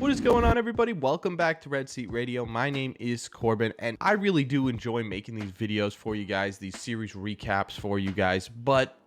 What is going on, everybody? Welcome back to Red Seat Radio. My name is Corbin, and I really do enjoy making these videos for you guys, these series recaps for you guys, but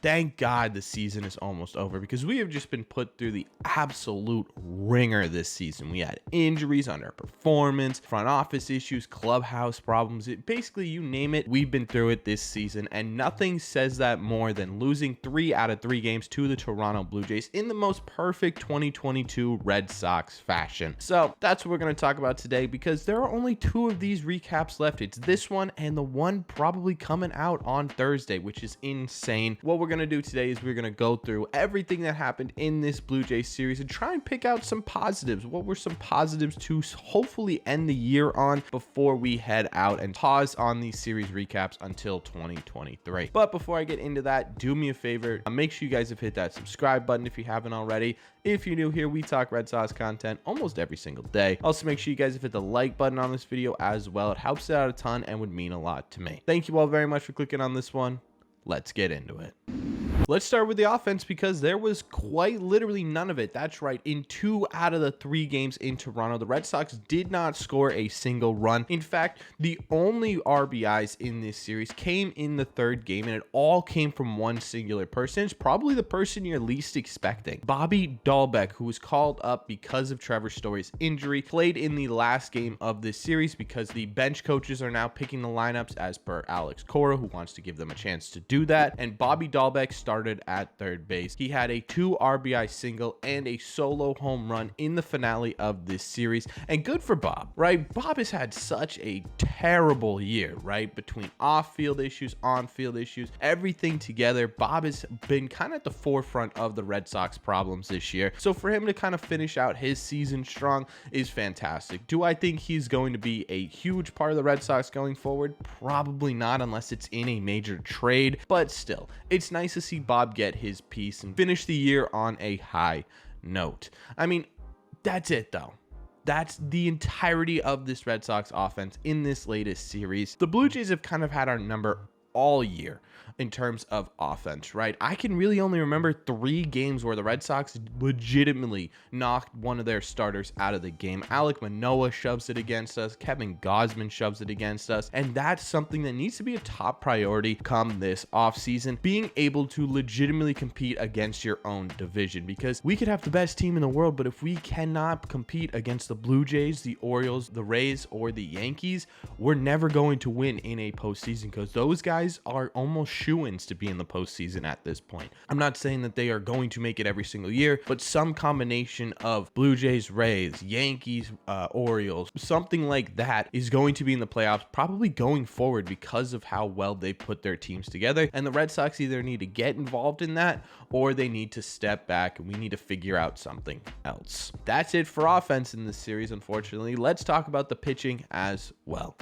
thank God the season is almost over because we have just been put through the absolute ringer this season. We had injuries, underperformance, front office issues, clubhouse problems. Basically, you name it, we've been through it this season, and nothing says that more than losing 3 out of 3 games to the Toronto Blue Jays in the most perfect 2022 Red Sox fashion. So that's what we're going to talk about today because there are only 2 of these recaps left. It's this one and the one probably coming out on Thursday, which is insane. What we're going to do today is we're going to go through everything that happened in this Blue Jays series and try and pick out some positives. What were some positives to hopefully end the year on before we head out and pause on these series recaps until 2023. But before I get into that, do me a favor, make sure you guys have hit that subscribe button if you haven't already. If you're new here, we talk Red Sox content almost every single day. Also, make sure you guys have hit the like button on this video as well. It helps it out a ton and would mean a lot to me. Thank you all very much for clicking on this one. Let's get into it. Let's start with the offense because there was quite literally none of it. That's right. In 2 out of the 3 games in Toronto, the Red Sox did not score a single run. In fact, the only RBIs in this series came in the 3rd game, and it all came from one singular person. It's probably the person you're least expecting. Bobby Dalbec, who was called up because of Trevor Story's injury, played in the last game of this series because the bench coaches are now picking the lineups as per Alex Cora, who wants to give them a chance to do that. And Bobby Dalbec started at 3rd base. He had a 2 RBI single and a solo home run in the finale of this series. And good for Bob, right? Bob has had such a terrible year, right? Between off-field issues, on-field issues, everything together. Bob has been kind of at the forefront of the Red Sox problems this year. So for him to kind of finish out his season strong is fantastic. Do I think he's going to be a huge part of the Red Sox going forward? Probably not unless it's in a major trade, but still, it's nice to see Bob get his piece and finish the year on a high note. I mean, that's it though. That's the entirety of this Red Sox offense in this latest series. The Blue Jays have kind of had our number all year in terms of offense, right? I can really only remember 3 games where the Red Sox legitimately knocked one of their starters out of the game. Alek Manoah shoves it against us. Kevin Gausman shoves it against us. And that's something that needs to be a top priority come this offseason, being able to legitimately compete against your own division, because we could have the best team in the world, but if we cannot compete against the Blue Jays, the Orioles, the Rays, or the Yankees, we're never going to win in a postseason because those guys are almost shoo-ins to be in the postseason at this point. I'm not saying that they are going to make it every single year, but some combination of Blue Jays, Rays, Yankees, Orioles, something like that is going to be in the playoffs probably going forward because of how well they put their teams together. And the Red Sox either need to get involved in that or they need to step back and we need to figure out something else. That's it for offense in this series, unfortunately. Let's talk about the pitching as well.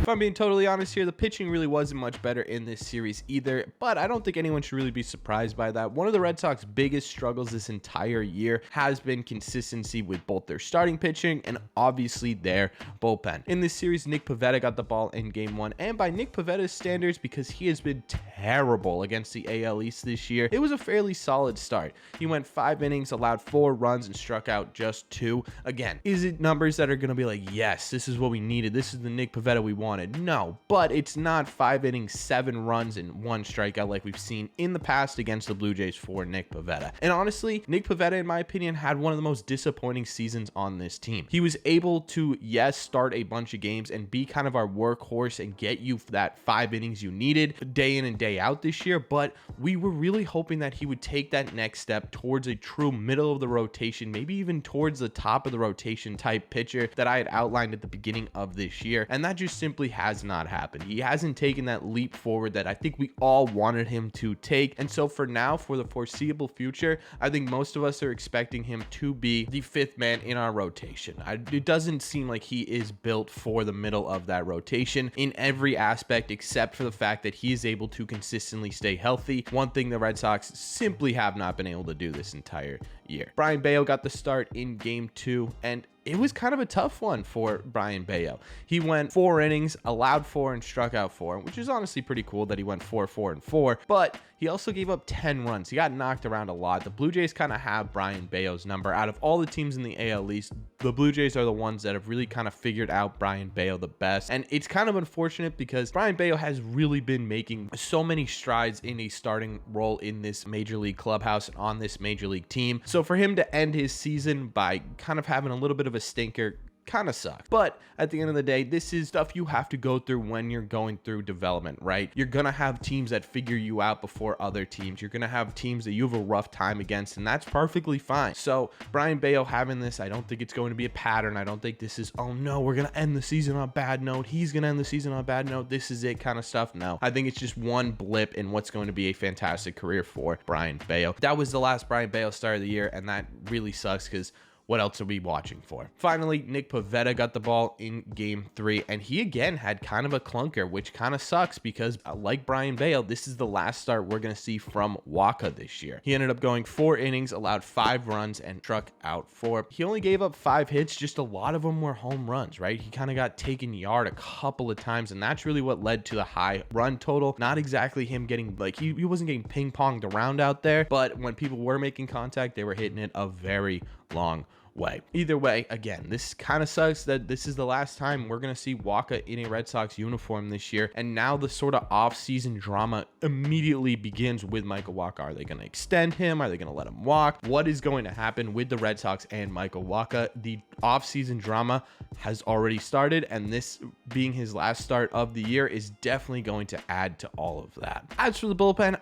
If I'm being totally honest here, the pitching really wasn't much better in this series either, but I don't think anyone should really be surprised by that. One of the Red Sox biggest struggles this entire year has been consistency with both their starting pitching and obviously their bullpen. In this series, Nick Pivetta got the ball in game 1, and by Nick Pivetta's standards, because he has been terrible against the AL East this year, it was a fairly solid start. He went 5 innings, allowed 4 runs, and struck out just 2. Again, is it numbers that are going to be like, yes, this is what we needed, this is the Nick Pivetta we wanted? No, but it's not 5 innings, 7 runs, and 1 strikeout like we've seen in the past against the Blue Jays for Nick Pivetta. And honestly, Nick Pivetta, in my opinion, had one of the most disappointing seasons on this team. He was able to, yes, start a bunch of games and be kind of our workhorse and get you that 5 innings you needed day in and day out this year, but we were really hoping that he would take that next step towards a true middle of the rotation, maybe even towards the top of the rotation type pitcher that I had outlined at the beginning of this year, and that just simply has not happened. He hasn't taken that leap forward that I think we all wanted him to take. And so for now, for the foreseeable future, I think most of us are expecting him to be the 5th man in our rotation. It doesn't seem like he is built for the middle of that rotation in every aspect, except for the fact that he is able to consistently stay healthy. One thing the Red Sox simply have not been able to do this entire year. Brian Bayo got the start in game 2, and it was kind of a tough one for Brayan Bello. He went 4 innings, allowed 4 and struck out 4, which is honestly pretty cool that he went 4, 4, and 4, but he also gave up 10 runs. He got knocked around a lot. The Blue Jays kind of have Brayan Bello's number. Out of all the teams in the AL East, the Blue Jays are the ones that have really kind of figured out Brayan Bello the best. And it's kind of unfortunate because Brayan Bello has really been making so many strides in a starting role in this major league clubhouse and on this major league team. So for him to end his season by kind of having a little bit of a stinker kind of sucks. But at the end of the day, this is stuff you have to go through when you're going through development, right? You're gonna have teams that figure you out before other teams. You're gonna have teams that you have a rough time against, and that's perfectly fine. So Brayan Bello having this, I don't think it's going to be a pattern. I don't think this is, oh no, we're gonna end the season on a bad note. He's gonna end the season on a bad note. This is it kind of stuff. No, I think it's just one blip in what's going to be a fantastic career for Brayan Bello. That was the last Brayan Bello start of the year, and that really sucks because what else are we watching for? Finally, Nick Pivetta got the ball in game 3, and he again had kind of a clunker, which kind of sucks because like Brayan Bello, this is the last start we're going to see from Wacha this year. He ended up going 4 innings, allowed 5 runs, and struck out 4. He only gave up 5 hits, just a lot of them were home runs, right? He kind of got taken yard a couple of times, and that's really what led to the high run total. Not exactly him getting, like, he wasn't getting ping-ponged around out there, but when people were making contact, they were hitting it a very long way. Either way, again, this kind of sucks that this is the last time we're going to see Wacha in a Red Sox uniform this year. And now the sort of off-season drama immediately begins with Michael Wacha. Are they going to extend him? Are they going to let him walk? What is going to happen with the Red Sox and Michael Wacha? The off-season drama has already started, and this being his last start of the year is definitely going to add to all of that. As for the bullpen,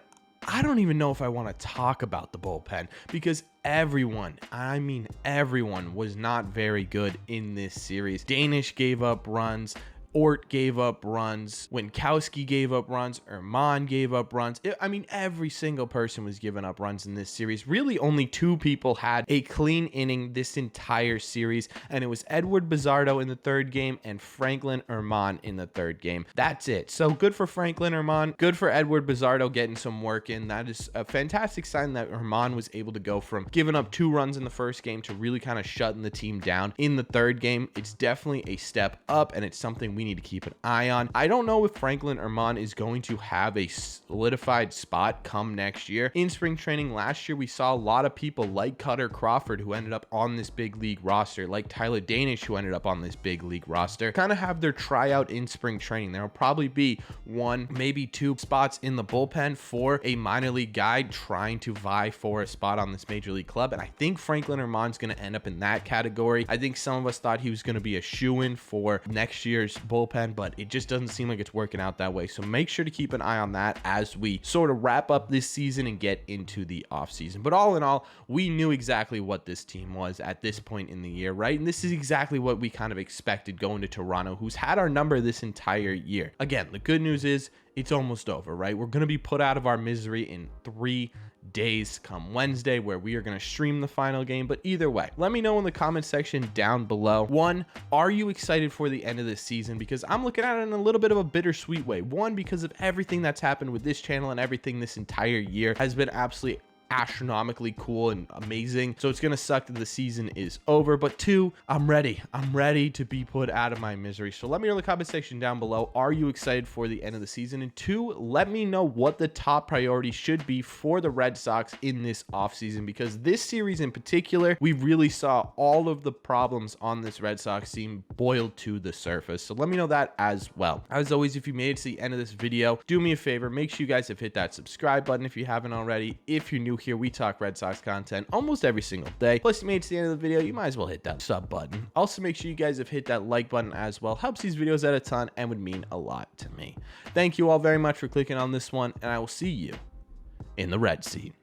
I don't even know if I want to talk about the bullpen because everyone, I mean everyone, was not very good in this series. Danish gave up runs. Ort gave up runs, Winkowski gave up runs, Erman gave up runs. I mean, every single person was giving up runs in this series. Really, only 2 people had a clean inning this entire series, and it was Edward Bizardo in the 3rd game and Franklin Erman in the 3rd game. That's it. So good for Franklin Erman, good for Edward Bizardo getting some work in. That is a fantastic sign that Erman was able to go from giving up 2 runs in the 1st game to really kind of shutting the team down in the 3rd game. It's definitely a step up, and it's something we need to keep an eye on. I don't know if Franklin Erman is going to have a solidified spot come next year. In spring training last year, we saw a lot of people like Cutter Crawford who ended up on this big league roster, like Tyler Danish who ended up on this big league roster, kind of have their tryout in spring training. There will probably be 1, maybe 2 spots in the bullpen for a minor league guy trying to vie for a spot on this major league club, and I think Franklin Erman's going to end up in that category. I think some of us thought he was going to be a shoo-in for next year's bullpen, but it just doesn't seem like it's working out that way. So make sure to keep an eye on that as we sort of wrap up this season and get into the offseason. But all in all, we knew exactly what this team was at this point in the year, right? And this is exactly what we kind of expected going to Toronto, who's had our number this entire year. Again, the good news is it's almost over, right? We're going to be put out of our misery in 3 days come Wednesday, where we are going to stream the final game. But either way, let me know in the comment section down below. 1, are you excited for the end of this season? Because I'm looking at it in a little bit of a bittersweet way. 1, because of everything that's happened with this channel and everything this entire year has been absolutely astronomically cool and amazing. So it's gonna suck that the season is over, but 2, I'm ready to be put out of my misery. So let me know in the comment section down below, are you excited for the end of the season? And 2, let me know what the top priority should be for the Red Sox in this offseason, because this series in particular, we really saw all of the problems on this Red Sox team boiled to the surface. So let me know that as well. As always, if you made it to the end of this video, do me a favor, make sure you guys have hit that subscribe button if you haven't already. If you're new here, we talk Red Sox content almost every single day. Plus, you made it to the end of the video, you might as well hit that sub button. Also, make sure you guys have hit that like button as well. Helps these videos out a ton and would mean a lot to me. Thank you all very much for clicking on this one, and I will see you in the red seat.